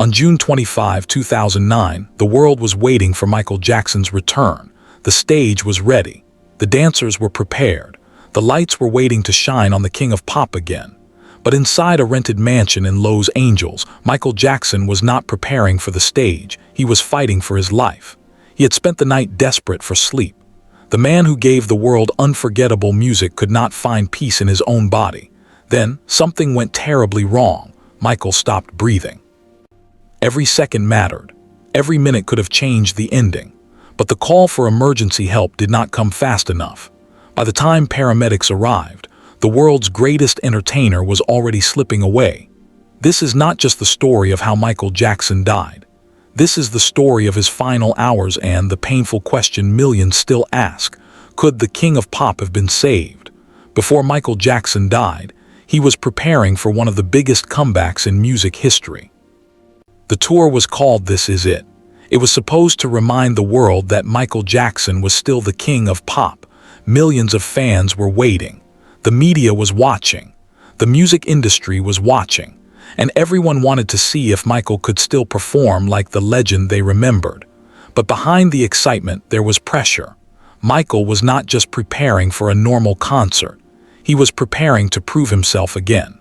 On June 25, 2009, the world was waiting for Michael Jackson's return. The stage was ready. The dancers were prepared. The lights were waiting to shine on the King of Pop again. But inside a rented mansion in Los Angeles, Michael Jackson was not preparing for the stage. He was fighting for his life. He had spent the night desperate for sleep. The man who gave the world unforgettable music could not find peace in his own body. Then, something went terribly wrong. Michael stopped breathing. Every second mattered. Every minute could have changed the ending. But the call for emergency help did not come fast enough. By the time paramedics arrived, the world's greatest entertainer was already slipping away. This is not just the story of how Michael Jackson died. This is the story of his final hours and the painful question millions still ask: could the King of Pop have been saved? Before Michael Jackson died, he was preparing for one of the biggest comebacks in music history. The tour was called This Is It. It was supposed to remind the world that Michael Jackson was still the King of Pop. Millions of fans were waiting. The media was watching. The music industry was watching. And everyone wanted to see if Michael could still perform like the legend they remembered. But behind the excitement, there was pressure. Michael was not just preparing for a normal concert. He was preparing to prove himself again.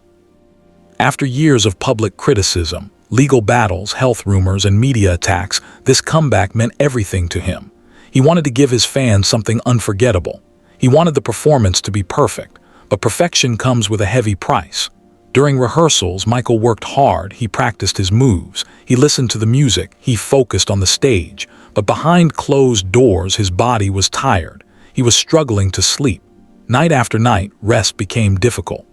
After years of public criticism, legal battles, health rumors, and media attacks, this comeback meant everything to him. He wanted to give his fans something unforgettable. He wanted the performance to be perfect, but perfection comes with a heavy price. During rehearsals, Michael worked hard. He practiced his moves. He listened to the music. He focused on the stage. But behind closed doors, his body was tired. He was struggling to sleep. Night after night, rest became difficult.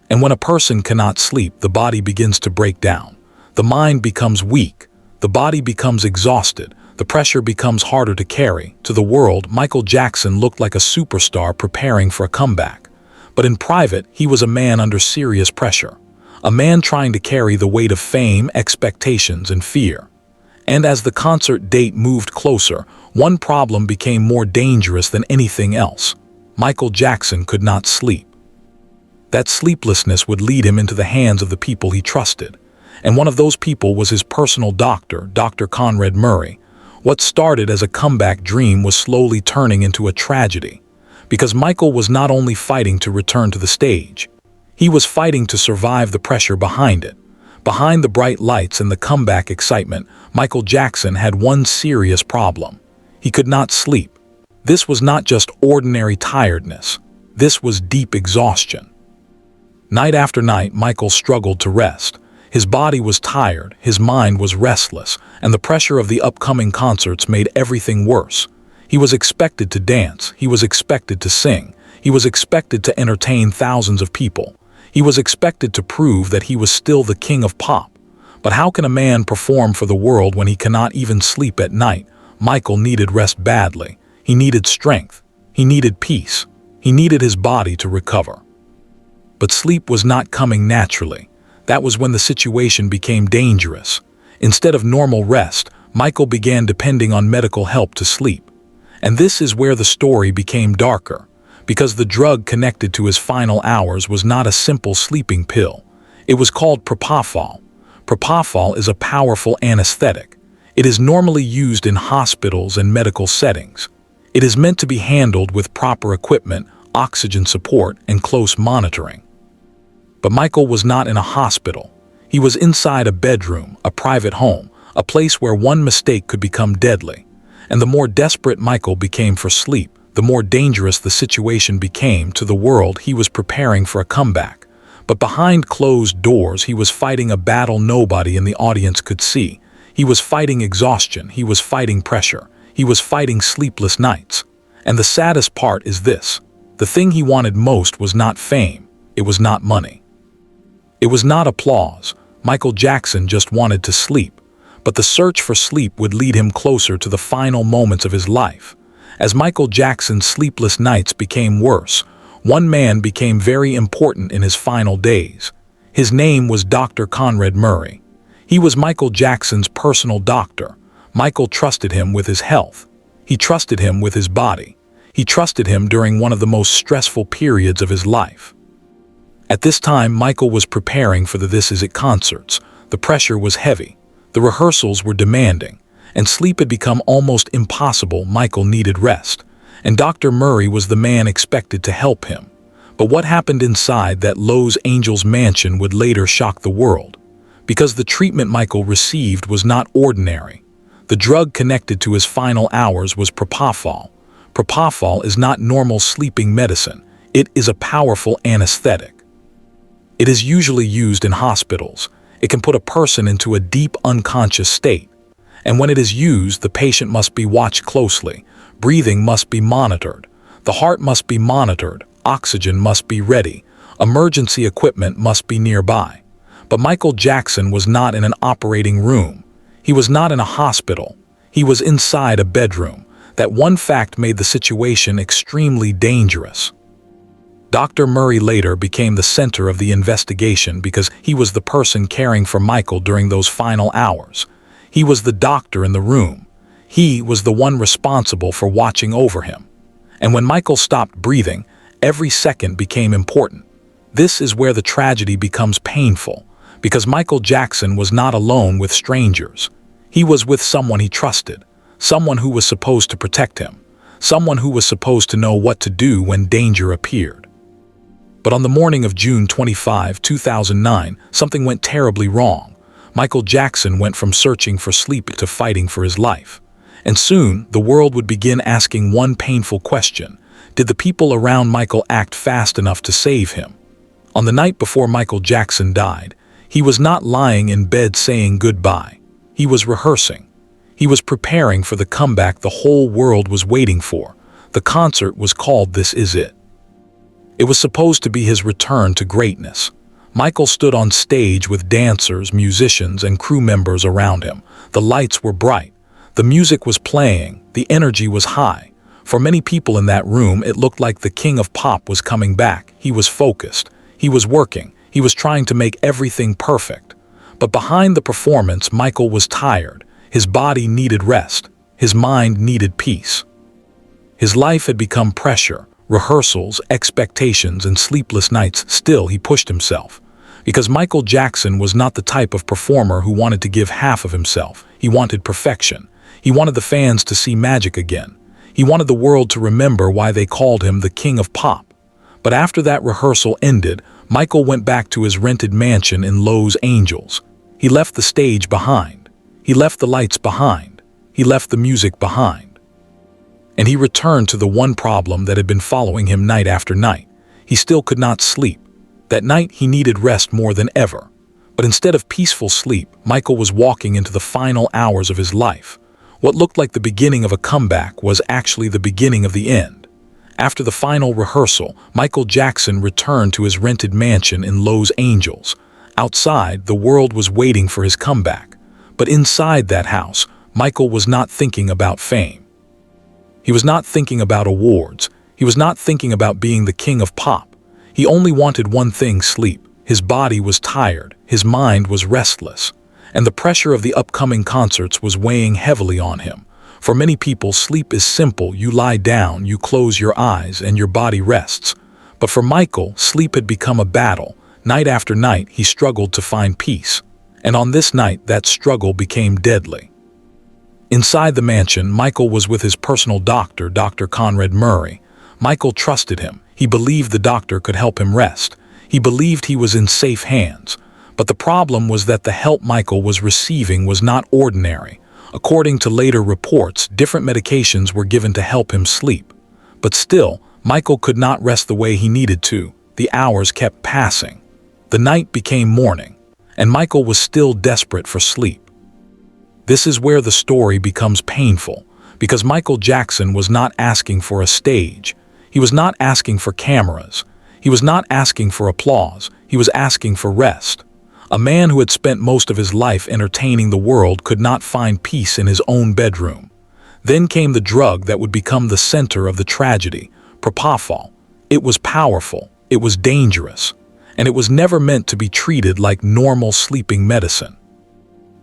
And when a person cannot sleep, the body begins to break down. The mind becomes weak. The body becomes exhausted. The pressure becomes harder to carry. To the world, Michael Jackson looked like a superstar preparing for a comeback. But in private, he was a man under serious pressure. A man trying to carry the weight of fame, expectations, and fear. And as the concert date moved closer, one problem became more dangerous than anything else. Michael Jackson could not sleep. That sleeplessness would lead him into the hands of the people he trusted. And one of those people was his personal doctor, Dr. Conrad Murray. What started as a comeback dream was slowly turning into a tragedy. Because Michael was not only fighting to return to the stage, he was fighting to survive the pressure behind it. Behind the bright lights and the comeback excitement, Michael Jackson had one serious problem. He could not sleep. This was not just ordinary tiredness. This was deep exhaustion. Night after night, Michael struggled to rest. His body was tired, his mind was restless, and the pressure of the upcoming concerts made everything worse. He was expected to dance, he was expected to sing, he was expected to entertain thousands of people. He was expected to prove that he was still the King of Pop. But how can a man perform for the world when he cannot even sleep at night? Michael needed rest badly. He needed strength. He needed peace. He needed his body to recover. But sleep was not coming naturally. That was when the situation became dangerous. Instead of normal rest, Michael began depending on medical help to sleep. And this is where the story became darker, because the drug connected to his final hours was not a simple sleeping pill. It was called propofol. Propofol is a powerful anesthetic. It is normally used in hospitals and medical settings. It is meant to be handled with proper equipment, oxygen support, and close monitoring. But Michael was not in a hospital. He was inside a bedroom, a private home, a place where one mistake could become deadly. And the more desperate Michael became for sleep, the more dangerous the situation became. To the world, he was preparing for a comeback. But behind closed doors, he was fighting a battle nobody in the audience could see. He was fighting exhaustion. He was fighting pressure. He was fighting sleepless nights. And the saddest part is this: the thing he wanted most was not fame. It was not money. It was not applause. Michael Jackson just wanted to sleep. But the search for sleep would lead him closer to the final moments of his life. As Michael Jackson's sleepless nights became worse, one man became very important in his final days. His name was Dr. Conrad Murray. He was Michael Jackson's personal doctor. Michael trusted him with his health. He trusted him with his body. He trusted him during one of the most stressful periods of his life. At this time, Michael was preparing for the This Is It concerts. The pressure was heavy. The rehearsals were demanding, and sleep had become almost impossible. Michael needed rest, and Dr. Murray was the man expected to help him. But what happened inside that Los Angeles mansion would later shock the world, because the treatment Michael received was not ordinary. The drug connected to his final hours was propofol. Propofol is not normal sleeping medicine. It is a powerful anesthetic. It is usually used in hospitals. It can put a person into a deep unconscious state. And when it is used, the patient must be watched closely. Breathing must be monitored. The heart must be monitored. Oxygen must be ready. Emergency equipment must be nearby. But Michael Jackson was not in an operating room. He was not in a hospital. He was inside a bedroom. That one fact made the situation extremely dangerous. Dr. Murray later became the center of the investigation because he was the person caring for Michael during those final hours. He was the doctor in the room. He was the one responsible for watching over him. And when Michael stopped breathing, every second became important. This is where the tragedy becomes painful, because Michael Jackson was not alone with strangers. He was with someone he trusted, someone who was supposed to protect him, someone who was supposed to know what to do when danger appeared. But on the morning of June 25, 2009, something went terribly wrong. Michael Jackson went from searching for sleep to fighting for his life. And soon, the world would begin asking one painful question. Did the people around Michael act fast enough to save him? On the night before Michael Jackson died, he was not lying in bed saying goodbye. He was rehearsing. He was preparing for the comeback the whole world was waiting for. The concert was called This Is It. It was supposed to be his return to greatness. Michael stood on stage with dancers, musicians, and crew members around him. The lights were bright. The music was playing. The energy was high. For many people in that room, it looked like the king of pop was coming back. He was focused. He was working. He was trying to make everything perfect. But behind the performance, Michael was tired. His body needed rest. His mind needed peace. His life had become pressure, rehearsals, expectations, and sleepless nights. Still, he pushed himself. Because Michael Jackson was not the type of performer who wanted to give half of himself. He wanted perfection. He wanted the fans to see magic again. He wanted the world to remember why they called him the king of pop. But after that rehearsal ended, Michael went back to his rented mansion in Los Angeles. He left the stage behind. He left the lights behind. He left the music behind. And he returned to the one problem that had been following him night after night. He still could not sleep. That night he needed rest more than ever. But instead of peaceful sleep, Michael was walking into the final hours of his life. What looked like the beginning of a comeback was actually the beginning of the end. After the final rehearsal, Michael Jackson returned to his rented mansion in Los Angeles. Outside, the world was waiting for his comeback. But inside that house, Michael was not thinking about fame. He was not thinking about awards. He was not thinking about being the king of pop. He only wanted one thing: sleep. His body was tired. His mind was restless. And the pressure of the upcoming concerts was weighing heavily on him. For many people, sleep is simple. You lie down, you close your eyes, and your body rests. But for Michael, sleep had become a battle. Night after night, he struggled to find peace. And on this night, that struggle became deadly. Inside the mansion, Michael was with his personal doctor, Dr. Conrad Murray. Michael trusted him. He believed the doctor could help him rest. He believed he was in safe hands. But the problem was that the help Michael was receiving was not ordinary. According to later reports, different medications were given to help him sleep. But still, Michael could not rest the way he needed to. The hours kept passing. The night became morning, and Michael was still desperate for sleep. This is where the story becomes painful, because Michael Jackson was not asking for a stage. He was not asking for cameras. He was not asking for applause. He was asking for rest. A man who had spent most of his life entertaining the world could not find peace in his own bedroom. Then came the drug that would become the center of the tragedy: propofol. It was powerful, it was dangerous, and it was never meant to be treated like normal sleeping medicine.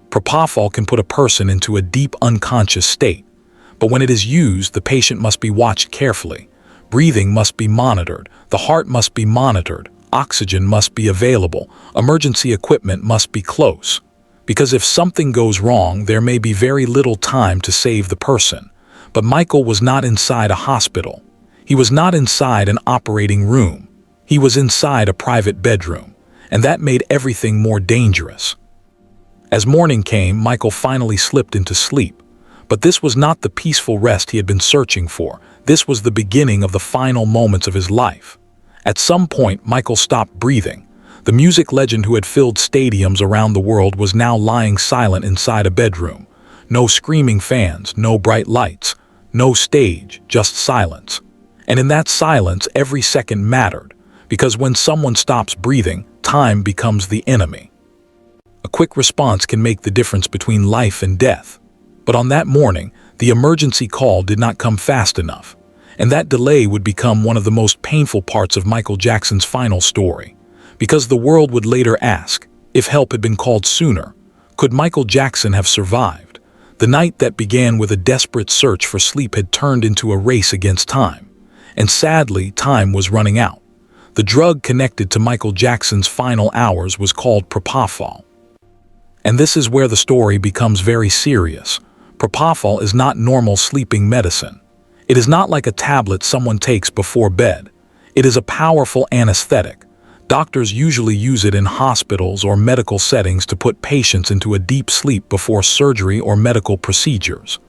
Propofol can put a person into a deep unconscious state, but when it is used, the patient must be watched carefully. Breathing must be monitored, the heart must be monitored, oxygen must be available, emergency equipment must be close. Because if something goes wrong, there may be very little time to save the person. But Michael was not inside a hospital. He was not inside an operating room. He was inside a private bedroom, and that made everything more dangerous. As morning came, Michael finally slipped into sleep. But this was not the peaceful rest he had been searching for. This was the beginning of the final moments of his life. At some point, Michael stopped breathing. The music legend who had filled stadiums around the world was now lying silent inside a bedroom. No screaming fans, no bright lights, no stage, just silence. And in that silence, every second mattered, because when someone stops breathing, time becomes the enemy. A quick response can make the difference between life and death. But on that morning, the emergency call did not come fast enough, and that delay would become one of the most painful parts of Michael Jackson's final story. Because the world would later ask, if help had been called sooner, could Michael Jackson have survived? The night that began with a desperate search for sleep had turned into a race against time. And sadly, time was running out. The drug connected to Michael Jackson's final hours was called propofol. And this is where the story becomes very serious. Propofol is not normal sleeping medicine. It is not like a tablet someone takes before bed. It is a powerful anesthetic. Doctors usually use it in hospitals or medical settings to put patients into a deep sleep before surgery or medical procedures.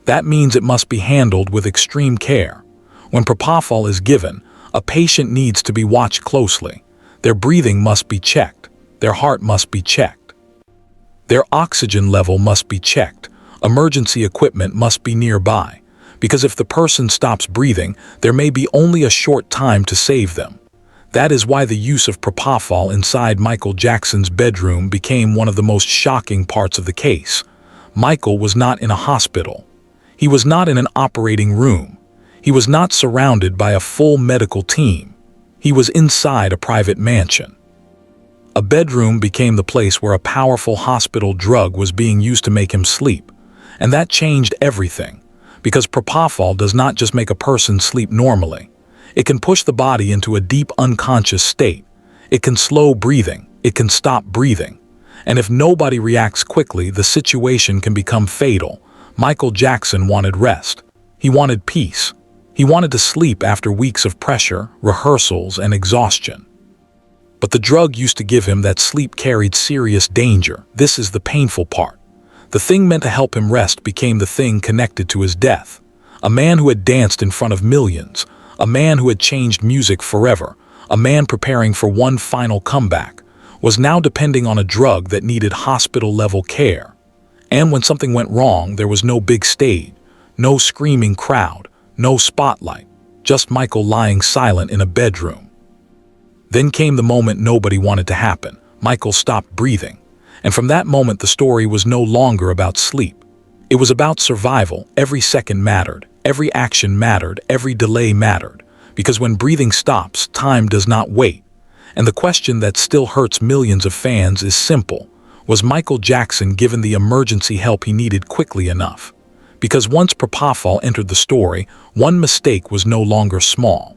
That means it must be handled with extreme care. When propofol is given, a patient needs to be watched closely. Their breathing must be checked. Their heart must be checked. Their oxygen level must be checked. Emergency equipment must be nearby, because if the person stops breathing, there may be only a short time to save them. That is why the use of propofol inside Michael Jackson's bedroom became one of the most shocking parts of the case. Michael was not in a hospital. He was not in an operating room. He was not surrounded by a full medical team. He was inside a private mansion. A bedroom became the place where a powerful hospital drug was being used to make him sleep. And that changed everything, because propofol does not just make a person sleep normally. It can push the body into a deep unconscious state. It can slow breathing. It can stop breathing. And if nobody reacts quickly, the situation can become fatal. Michael Jackson wanted rest. He wanted peace. He wanted to sleep after weeks of pressure, rehearsals, and exhaustion. But the drug used to give him that sleep carried serious danger. This is the painful part. The thing meant to help him rest became the thing connected to his death. A man who had danced in front of millions. A man who had changed music forever, a man preparing for one final comeback, was now depending on a drug that needed hospital-level care. And when something went wrong, there was no big stage, no screaming crowd, no spotlight, just Michael lying silent in a bedroom. Then came the moment nobody wanted to happen. Michael stopped breathing. And from that moment, the story was no longer about sleep. It was about survival. Every second mattered. Every action mattered, every delay mattered, because when breathing stops, time does not wait. And the question that still hurts millions of fans is simple. Was Michael Jackson given the emergency help he needed quickly enough? Because once propofol entered the story, one mistake was no longer small.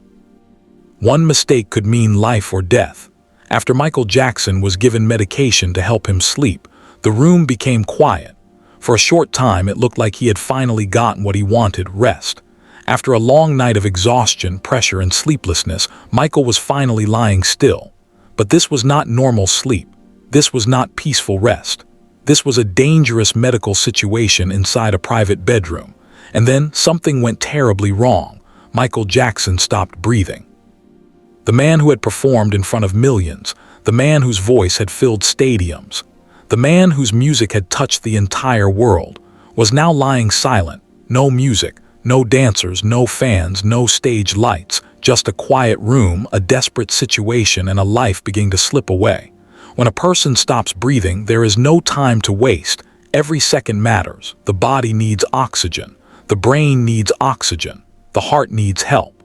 One mistake could mean life or death. After Michael Jackson was given medication to help him sleep, the room became quiet. For a short time, it looked like he had finally gotten what he wanted, rest. After a long night of exhaustion, pressure, and sleeplessness, Michael was finally lying still. But this was not normal sleep. This was not peaceful rest. This was a dangerous medical situation inside a private bedroom. And then something went terribly wrong. Michael Jackson stopped breathing. The man who had performed in front of millions, the man whose voice had filled stadiums, the man whose music had touched the entire world, was now lying silent. No music, no dancers, no fans, no stage lights, just a quiet room, a desperate situation, and a life beginning to slip away. When a person stops breathing, there is no time to waste. Every second matters. The body needs oxygen. The brain needs oxygen. The heart needs help.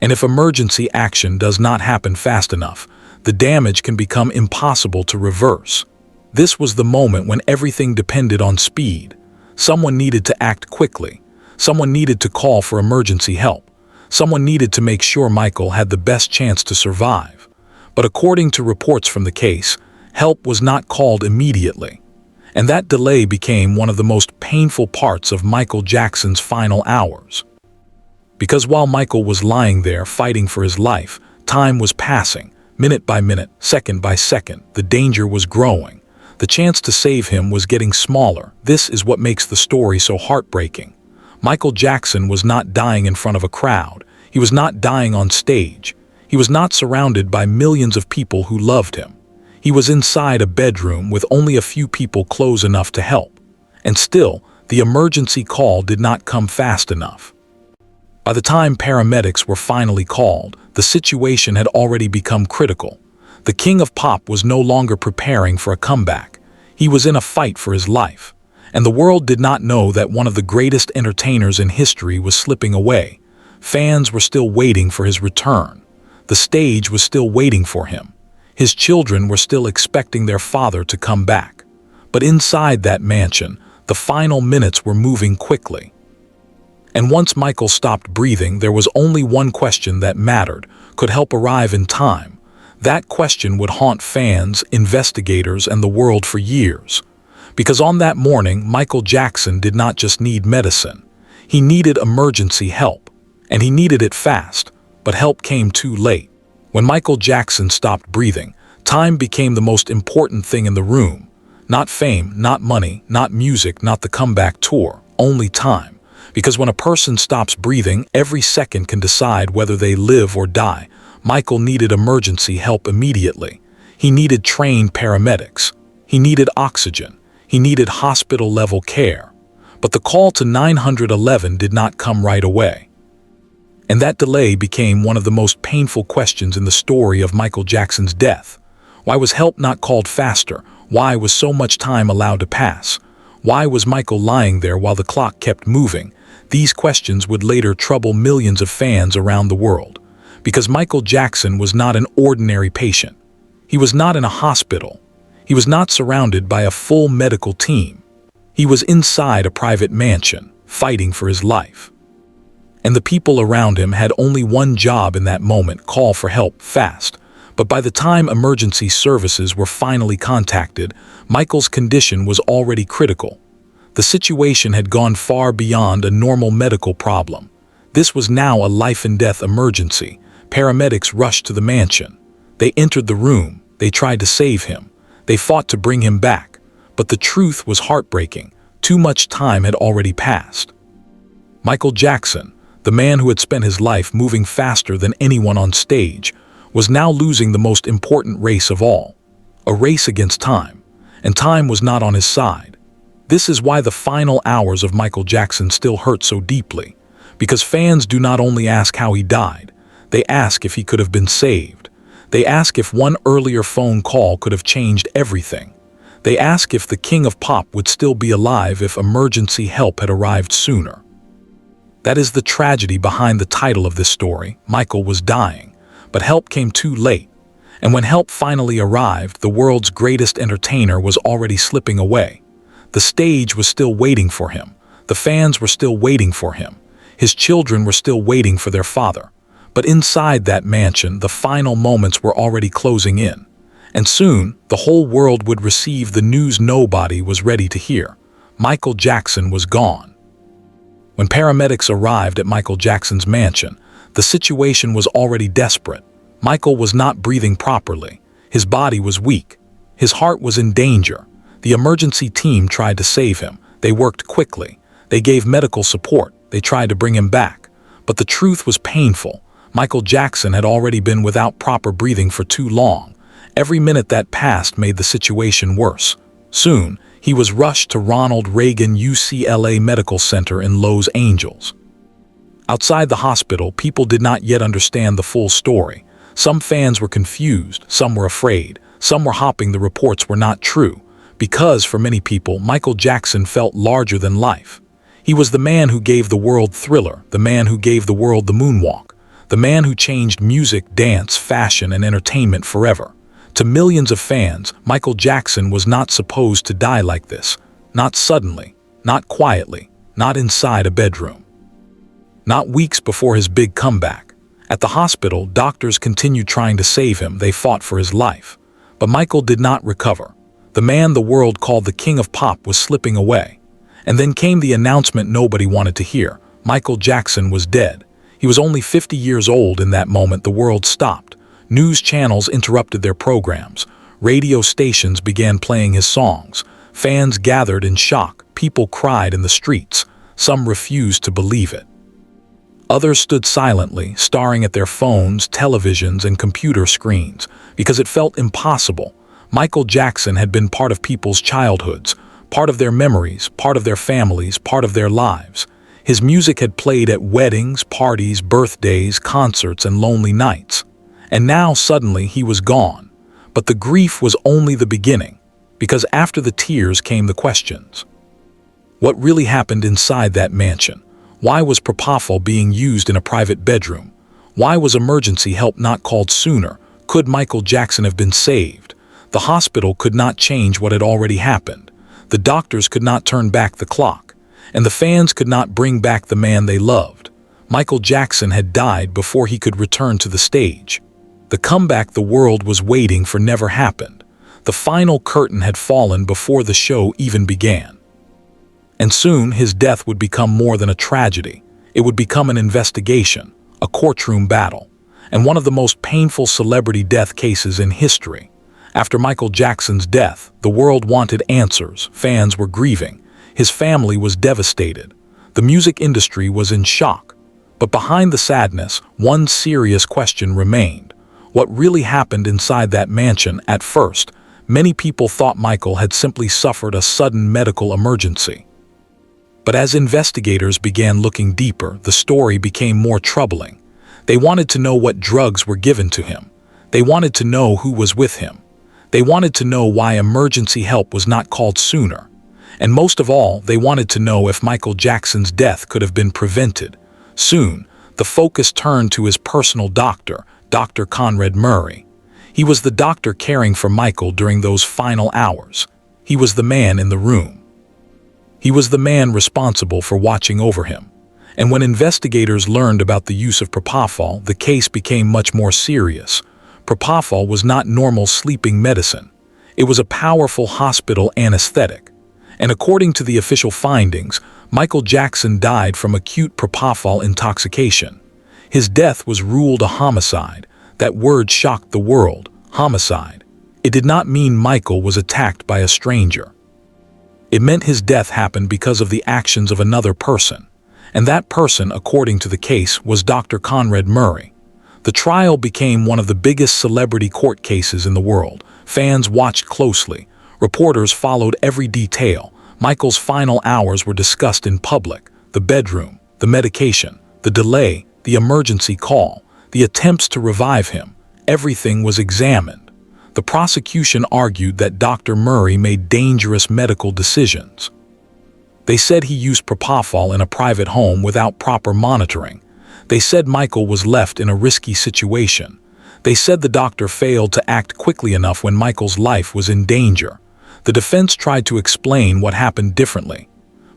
And if emergency action does not happen fast enough, the damage can become impossible to reverse. This was the moment when everything depended on speed. Someone needed to act quickly. Someone needed to call for emergency help. Someone needed to make sure Michael had the best chance to survive. But according to reports from the case, help was not called immediately. And that delay became one of the most painful parts of Michael Jackson's final hours. Because while Michael was lying there fighting for his life, time was passing, minute by minute, second by second. The danger was growing. The chance to save him was getting smaller. This is what makes the story so heartbreaking. Michael Jackson was not dying in front of a crowd. He was not dying on stage. He was not surrounded by millions of people who loved him. He was inside a bedroom with only a few people close enough to help. And still, the emergency call did not come fast enough. By the time paramedics were finally called, the situation had already become critical. The King of Pop was no longer preparing for a comeback. He was in a fight for his life. And the world did not know that one of the greatest entertainers in history was slipping away. Fans were still waiting for his return. The stage was still waiting for him. His children were still expecting their father to come back. But inside that mansion, the final minutes were moving quickly. And once Michael stopped breathing, there was only one question that mattered: could help arrive in time? That question would haunt fans, investigators, and the world for years. Because on that morning, Michael Jackson did not just need medicine. He needed emergency help. And he needed it fast. But help came too late. When Michael Jackson stopped breathing, time became the most important thing in the room. Not fame, not money, not music, not the comeback tour. Only time. Because when a person stops breathing, every second can decide whether they live or die. Michael needed emergency help immediately. He needed trained paramedics. He needed oxygen. He needed hospital-level care. But the call to 911 did not come right away. And that delay became one of the most painful questions in the story of Michael Jackson's death. Why was help not called faster? Why was so much time allowed to pass? Why was Michael lying there while the clock kept moving? These questions would later trouble millions of fans around the world. Because Michael Jackson was not an ordinary patient. He was not in a hospital. He was not surrounded by a full medical team. He was inside a private mansion, fighting for his life. And the people around him had only one job in that moment: call for help fast. But by the time emergency services were finally contacted, Michael's condition was already critical. The situation had gone far beyond a normal medical problem. This was now a life-and-death emergency. Paramedics rushed to the mansion. They entered the room. They tried to save him. They fought to bring him back. But the truth was heartbreaking. Too much time had already passed. Michael Jackson, the man who had spent his life moving faster than anyone on stage, was now losing the most important race of all. A race against time. And time was not on his side. This is why the final hours of Michael Jackson still hurt so deeply. Because fans do not only ask how he died, they ask if he could have been saved. They ask if one earlier phone call could have changed everything. They ask if the King of Pop would still be alive if emergency help had arrived sooner. That is the tragedy behind the title of this story. Michael was dying, but help came too late. And when help finally arrived, the world's greatest entertainer was already slipping away. The stage was still waiting for him. The fans were still waiting for him. His children were still waiting for their father. But inside that mansion, the final moments were already closing in. And soon, the whole world would receive the news nobody was ready to hear. Michael Jackson was gone. When paramedics arrived at Michael Jackson's mansion, the situation was already desperate. Michael was not breathing properly. His body was weak. His heart was in danger. The emergency team tried to save him. They worked quickly. They gave medical support. They tried to bring him back. But the truth was painful. Michael Jackson had already been without proper breathing for too long. Every minute that passed made the situation worse. Soon, he was rushed to Ronald Reagan UCLA Medical Center in Los Angeles. Outside the hospital, people did not yet understand the full story. Some fans were confused, some were afraid, some were hoping the reports were not true. Because, for many people, Michael Jackson felt larger than life. He was the man who gave the world Thriller, the man who gave the world the moonwalk, the man who changed music, dance, fashion, and entertainment forever. To millions of fans, Michael Jackson was not supposed to die like this. Not suddenly, not quietly, not inside a bedroom. Not weeks before his big comeback. At the hospital, doctors continued trying to save him. They fought for his life. But Michael did not recover. The man the world called the King of Pop was slipping away. And then came the announcement nobody wanted to hear. Michael Jackson was dead. He was only 50 years old. In that moment, the world stopped. News channels interrupted their programs. Radio stations began playing his songs. Fans gathered in shock. People cried in the streets. Some refused to believe it. Others stood silently, staring at their phones, televisions, and computer screens, because it felt impossible. Michael Jackson had been part of people's childhoods, part of their memories, part of their families, part of their lives. His music had played at weddings, parties, birthdays, concerts, and lonely nights. And now, suddenly, he was gone. But the grief was only the beginning, because after the tears came the questions. What really happened inside that mansion? Why was propofol being used in a private bedroom? Why was emergency help not called sooner? Could Michael Jackson have been saved? The hospital could not change what had already happened. The doctors could not turn back the clock. And the fans could not bring back the man they loved. Michael Jackson had died before he could return to the stage. The comeback the world was waiting for never happened. The final curtain had fallen before the show even began. And soon his death would become more than a tragedy. It would become an investigation, a courtroom battle, and one of the most painful celebrity death cases in history. After Michael Jackson's death, the world wanted answers. Fans were grieving. His family was devastated. The music industry was in shock. But behind the sadness, one serious question remained. What really happened inside that mansion? At first, many people thought Michael had simply suffered a sudden medical emergency. But as investigators began looking deeper, the story became more troubling. They wanted to know what drugs were given to him. They wanted to know who was with him. They wanted to know why emergency help was not called sooner. And most of all, they wanted to know if Michael Jackson's death could have been prevented. Soon, the focus turned to his personal doctor, Dr. Conrad Murray. He was the doctor caring for Michael during those final hours. He was the man in the room. He was the man responsible for watching over him. And when investigators learned about the use of propofol, the case became much more serious. Propofol was not normal sleeping medicine. It was a powerful hospital anesthetic. And according to the official findings, Michael Jackson died from acute propofol intoxication. His death was ruled a homicide. That word shocked the world. Homicide. It did not mean Michael was attacked by a stranger. It meant his death happened because of the actions of another person. And that person, according to the case, was Dr. Conrad Murray. The trial became one of the biggest celebrity court cases in the world. Fans watched closely. Reporters followed every detail. Michael's final hours were discussed in public. The bedroom, the medication, the delay, the emergency call, the attempts to revive him. Everything was examined. The prosecution argued that Dr. Murray made dangerous medical decisions. They said he used propofol in a private home without proper monitoring. They said Michael was left in a risky situation. They said the doctor failed to act quickly enough when Michael's life was in danger. The defense tried to explain what happened differently.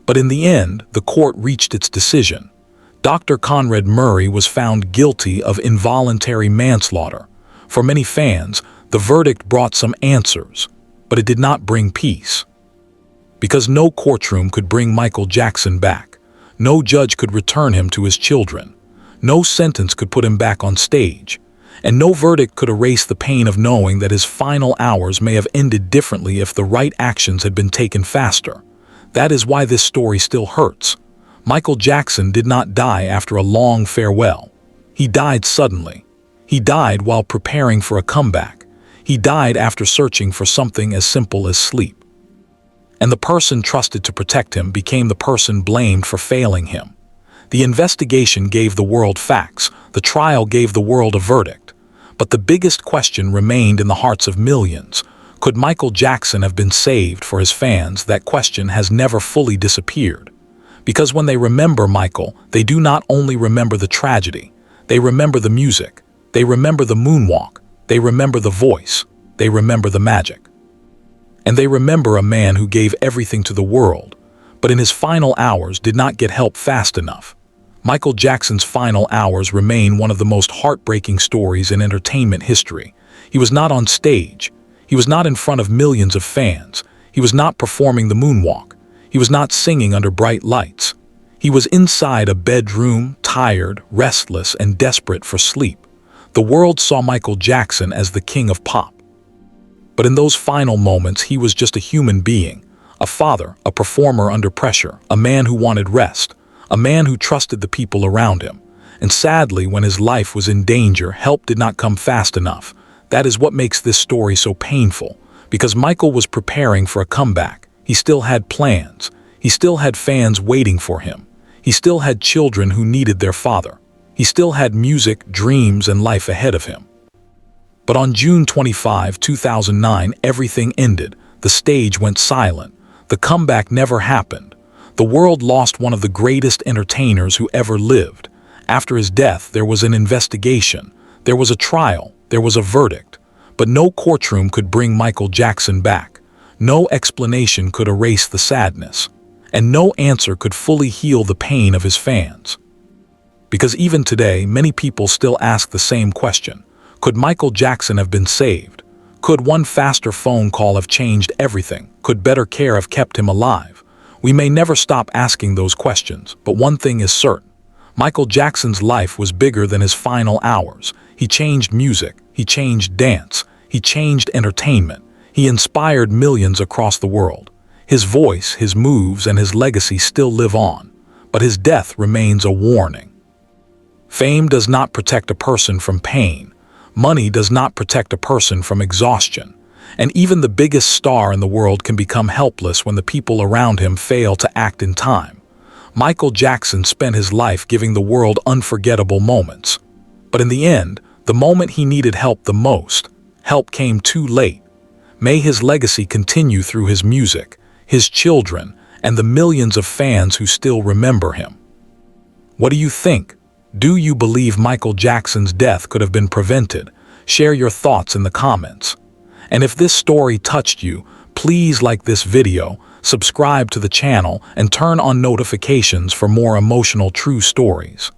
But in the end, the court reached its decision. Dr. Conrad Murray was found guilty of involuntary manslaughter. For many fans, the verdict brought some answers, but it did not bring peace. Because no courtroom could bring Michael Jackson back. No judge could return him to his children. No sentence could put him back on stage. And no verdict could erase the pain of knowing that his final hours may have ended differently if the right actions had been taken faster. That is why this story still hurts. Michael Jackson did not die after a long farewell. He died suddenly. He died while preparing for a comeback. He died after searching for something as simple as sleep. And the person trusted to protect him became the person blamed for failing him. The investigation gave the world facts. The trial gave the world a verdict. But the biggest question remained in the hearts of millions. Could Michael Jackson have been saved? For his fans, that question has never fully disappeared. Because when they remember Michael, they do not only remember the tragedy. They remember the music. They remember the moonwalk. They remember the voice. They remember the magic. And they remember a man who gave everything to the world, but in his final hours did not get help fast enough. Michael Jackson's final hours remain one of the most heartbreaking stories in entertainment history. He was not on stage. He was not in front of millions of fans. He was not performing the moonwalk. He was not singing under bright lights. He was inside a bedroom, tired, restless, and desperate for sleep. The world saw Michael Jackson as the king of pop. But in those final moments, he was just a human being, a father, a performer under pressure, a man who wanted rest, a man who trusted the people around him. And sadly, when his life was in danger, help did not come fast enough. That is what makes this story so painful, because Michael was preparing for a comeback. He still had plans. He still had fans waiting for him. He still had children who needed their father. He still had music, dreams, and life ahead of him. But on June 25, 2009, everything ended. The stage went silent. The comeback never happened. The world lost one of the greatest entertainers who ever lived. After his death, there was an investigation. There was a trial. There was a verdict. But no courtroom could bring Michael Jackson back. No explanation could erase the sadness. And no answer could fully heal the pain of his fans. Because even today, many people still ask the same question. Could Michael Jackson have been saved? Could one faster phone call have changed everything? Could better care have kept him alive? We may never stop asking those questions, but one thing is certain. Michael Jackson's life was bigger than his final hours. He changed music, he changed dance, he changed entertainment. He inspired millions across the world. His voice, his moves, and his legacy still live on, but his death remains a warning. Fame does not protect a person from pain. Money does not protect a person from exhaustion. And even the biggest star in the world can become helpless when the people around him fail to act in time. Michael Jackson spent his life giving the world unforgettable moments. But in the end, the moment he needed help the most, help came too late. May his legacy continue through his music, his children, and the millions of fans who still remember him. What do you think? Do you believe Michael Jackson's death could have been prevented? Share your thoughts in the comments. And if this story touched you, please like this video, subscribe to the channel, and turn on notifications for more emotional true stories.